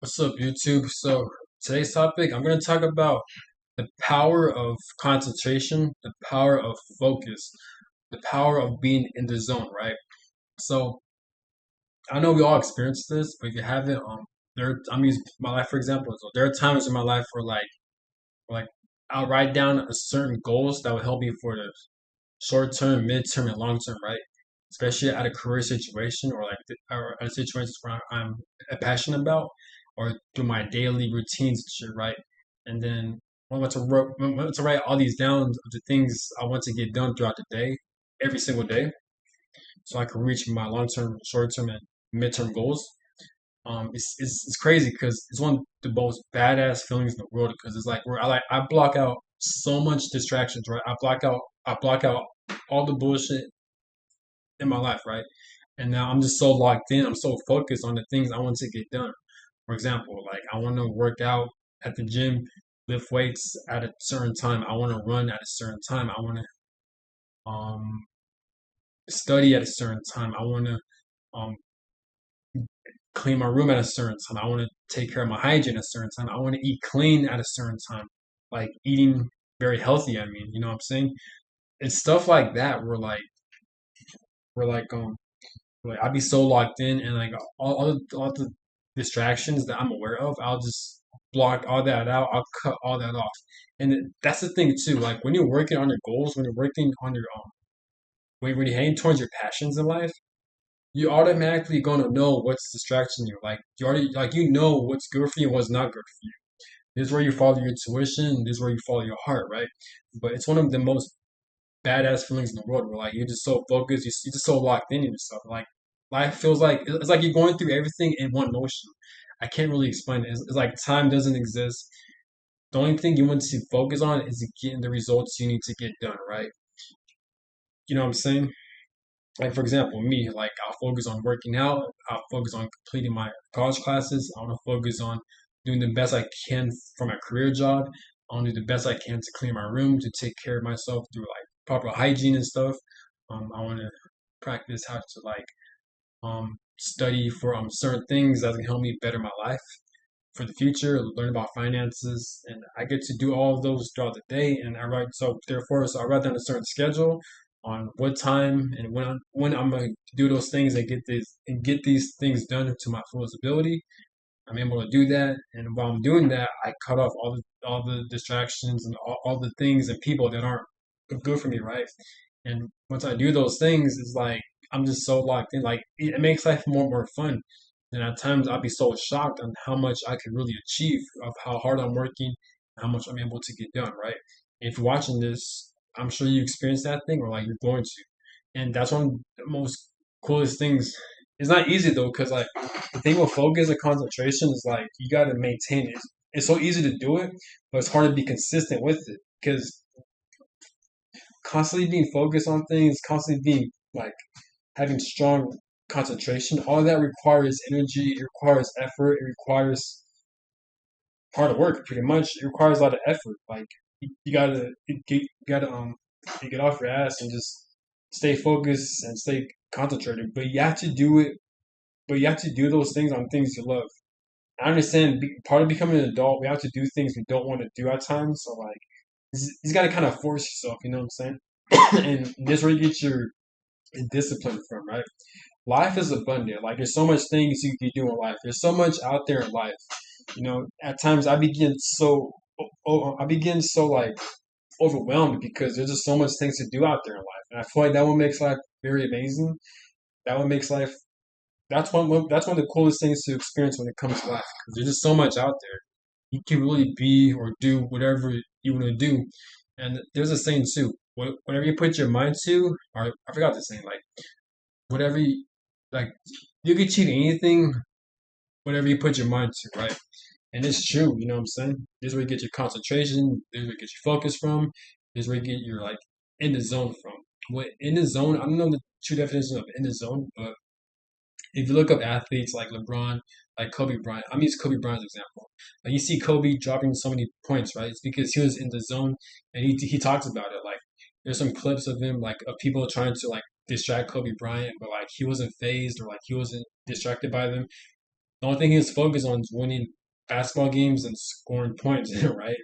What's up, YouTube? So, today's topic, I'm going to talk about the power of concentration, the power of focus, the power of being in the zone, right? So, I know we all experience this, but if you haven't, I'm using my life for example. So, there are times in my life where, like I'll write down a certain goals that will help me for the short term, mid term, and long term, right? Especially at a career situation or or a situation where I'm passionate about, or through my daily routines and shit, right? And then I want to write all these down of the things I want to get done throughout the day, every single day, so I can reach my long term, short term, and mid term goals. It's crazy because it's one of the most badass feelings in the world because it's like where I block out so much distractions, right? I block out all the bullshit in my life, right? And now I'm just so locked in. I'm so focused on the things I want to get done. For example, like I want to work out at the gym, lift weights at a certain time. I want to run at a certain time. I want to study at a certain time. I want to um, clean my room at a certain time. I want to take care of my hygiene at a certain time. I want to eat clean at a certain time, like eating very healthy. I mean, you know what I'm saying? It's stuff like that where we're like I'd be so locked in and like all the distractions that I'm aware of, I'll just block all that out. I'll cut all that off. And that's the thing too. Like when you're working on your goals, when you're working on your when you're heading towards your passions in life, you automatically gonna know what's distracting you. Like you already you know what's good for you and what's not good for you. This is where you follow your intuition. This is where you follow your heart, right? But it's one of the most badass feelings in the world where like you're just so focused, you're just so locked in yourself. Like life feels like it's like you're going through everything in one motion. I can't really explain it. It's like time doesn't exist. The only thing you want to focus on is getting the results you need to get done, right? You know what I'm saying? Like for example, me, like I'll focus on working out, I'll focus on completing my college classes, I want to focus on doing the best I can for my career job. I want to do the best I can to clean my room, to take care of myself through like proper hygiene and stuff. I want to practice how to study for certain things that can help me better my life for the future, learn about finances, and I get to do all of those throughout the day. And I write so I write down a certain schedule on what time and when I'm gonna do those things and get these things done to my fullest ability. I'm able to do that, and while I'm doing that, I cut off all the distractions and all the things and people that aren't good for me, right? And once I do those things, it's like I'm just so locked in. Like it makes life more fun. And at times I'll be so shocked on how much I can really achieve of how hard I'm working, how much I'm able to get done, right? If you're watching this, I'm sure you experienced that thing or like you're going to. And that's one of the most coolest things. It's not easy though, because like the thing with focus and concentration is like you gotta maintain it. It's so easy to do it, but it's hard to be consistent with it because constantly being focused on things, constantly being like having strong concentration, all that requires energy, it requires effort, it requires hard work pretty much. It requires a lot of effort. Like you gotta get off your ass and just stay focused and stay concentrated. But you have to do it but you have to do those things on things you love. I understand part of becoming an adult, we have to do things we don't want to do at times. So like you got to kind of force yourself, you know what I'm saying? And this where you get your discipline from, right? Life is abundant. Like there's so much things you can do in life. There's so much out there in life. You know, at times I begin so like overwhelmed because there's just so much things to do out there in life, and I feel like that one makes life very amazing. That one makes life that's one of the coolest things to experience when it comes to life because there's just so much out there. You can really be or do whatever you want to do. And there's a saying too: whatever you put your mind to, or I forgot the saying, like whatever you, like you can achieve anything, whatever you put your mind to, right? And it's true, you know what I'm saying? This is where you get your concentration, this is where you get your focus from, this is where you get your like in the zone from. What in the zone, I don't know the true definition of in the zone, but if you look up athletes like LeBron, like Kobe Bryant, I'm use Kobe Bryant's example. Like you see Kobe dropping so many points, right? It's because he was in the zone, and he talks about it. Like there's some clips of him, like of people trying to like distract Kobe Bryant, but like he wasn't phased or like he wasn't distracted by them. The only thing he was focused on is winning basketball games and scoring points, right?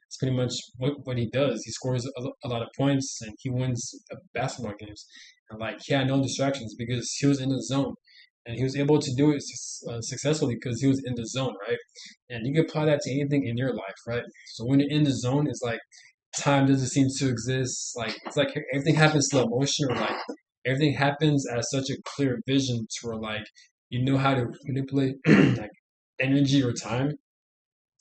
It's pretty much what he does. He scores a lot of points and he wins basketball games. And like he had no distractions because he was in the zone, and he was able to do it successfully because he was in the zone, right? And you can apply that to anything in your life, right? So when you're in the zone, it's like time doesn't seem to exist. Like it's like everything happens slow motion, or like everything happens at such a clear vision to where like you know how to manipulate like energy or time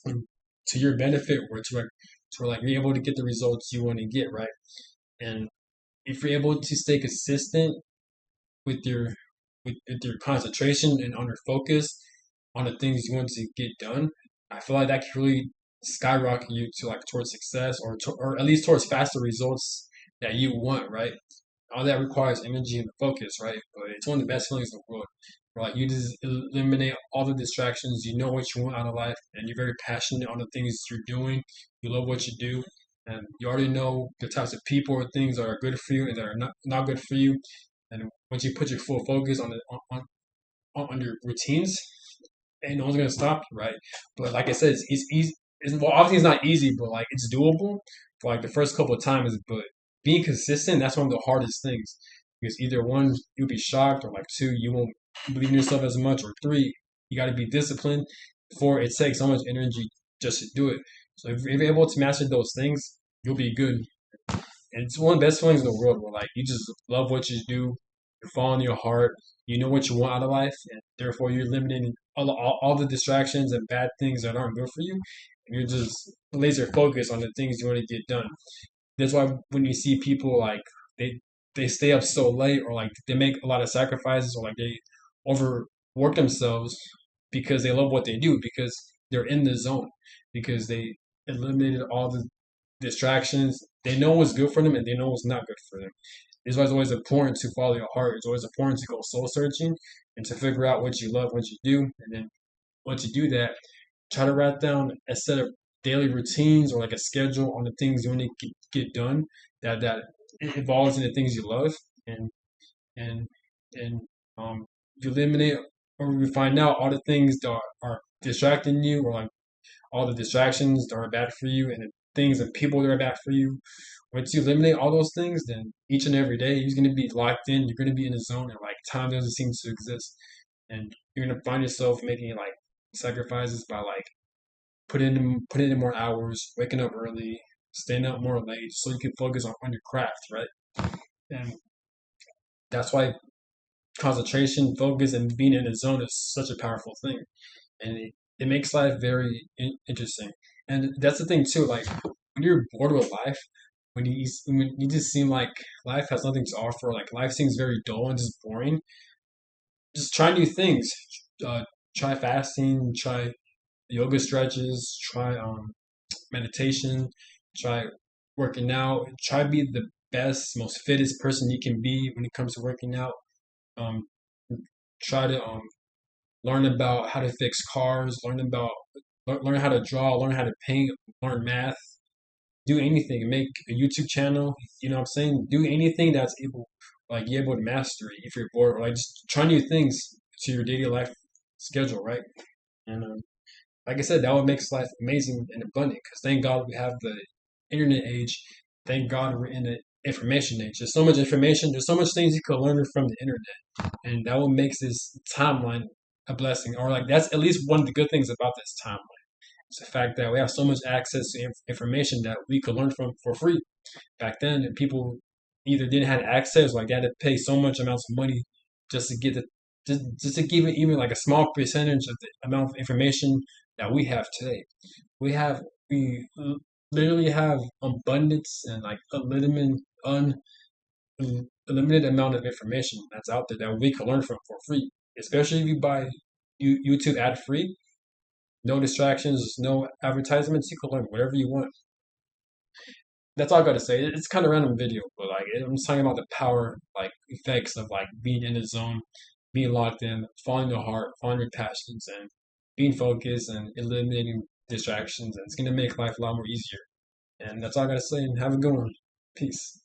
to your benefit, or to like be able to get the results you want to get, right? And if you're able to stay consistent with your with your concentration and on your focus on the things you want to get done, I feel like that can really skyrocket you to like towards success, or at least towards faster results that you want, right? All that requires energy and focus, right? But it's one of the best feelings in the world. Like you just eliminate all the distractions. You know what you want out of life, and you're very passionate on the things you're doing. You love what you do, and you already know the types of people or things that are good for you and that are not good for you. And once you put your full focus on on your routines, and no one's gonna stop you, right? But like I said, it's easy. Well, obviously it's not easy, but like it's doable for like the first couple of times. But being consistent, that's one of the hardest things because either one, you'll be shocked, or like two, you won't believe in yourself as much, or three, you got to be disciplined. Four, it takes so much energy just to do it. So if you're able to master those things, you'll be good. And it's one of the best feelings in the world where like you just love what you do, you're following your heart, you know what you want out of life, and therefore you're eliminating all the distractions and bad things that aren't good for you. And you're just laser focused on the things you want to get done. That's why when you see people like they stay up so late, or like they make a lot of sacrifices, or like they overwork themselves because they love what they do, because they're in the zone, because they eliminated all the distractions. They know what's good for them and they know what's not good for them. It's why it's always important to follow your heart. It's always important to go soul searching and to figure out what you love, what you do. And then once you do that, try to write down a set of daily routines, or like a schedule on the things you want to get done that involves in the things you love. And and you eliminate, or you find out all the things that are distracting you, or like all the distractions that are bad for you, and the things and people that are bad for you. Once you eliminate all those things, then each and every day you're going to be locked in. You're going to be in a zone, and like time doesn't seem to exist. And you're going to find yourself making like sacrifices by like putting in more hours, waking up early, staying up more late, so you can focus on your craft, right? And that's why concentration, focus, and being in a zone is such a powerful thing. And it makes life very interesting. And that's the thing too. Like when you're bored with life, when you just seem like life has nothing to offer, like life seems very dull and just boring. Just try new things. Uh, Try fasting. Try yoga stretches. Try meditation. Try working out. Try to be the best, most fittest person you can be when it comes to working out. Um, Try to learn about how to fix cars, learn how to draw, learn how to paint, learn math, do anything, make a YouTube channel. You know what I'm saying? Do anything that's able, like you're able to master it if you're bored, or like just try new things to your daily life schedule, right? And like I said, that would make life amazing and abundant. Because thank God we have the internet age. Thank God we're in the information age. There's so much information. There's so much things you could learn from the internet, and that what makes this timeline a blessing. Or like that's at least one of the good things about this timeline. It's the fact that we have so much access to information that we could learn from for free. Back then, people either didn't have access, like they had to pay so much amounts of money just to get the just to give it even like a small percentage of the amount of information that we have today. We literally have abundance and like unlimited amount of information that's out there that we can learn from for free. Especially if you buy YouTube ad free, no distractions, no advertisements. You can learn whatever you want. That's all I gotta say. It's kind of random video, but like I'm just talking about the power, like effects of like being in the zone, being locked in, following your heart, following your passions, and being focused and eliminating distractions. And it's gonna make life a lot more easier. And that's all I gotta say. And have a good one. Peace.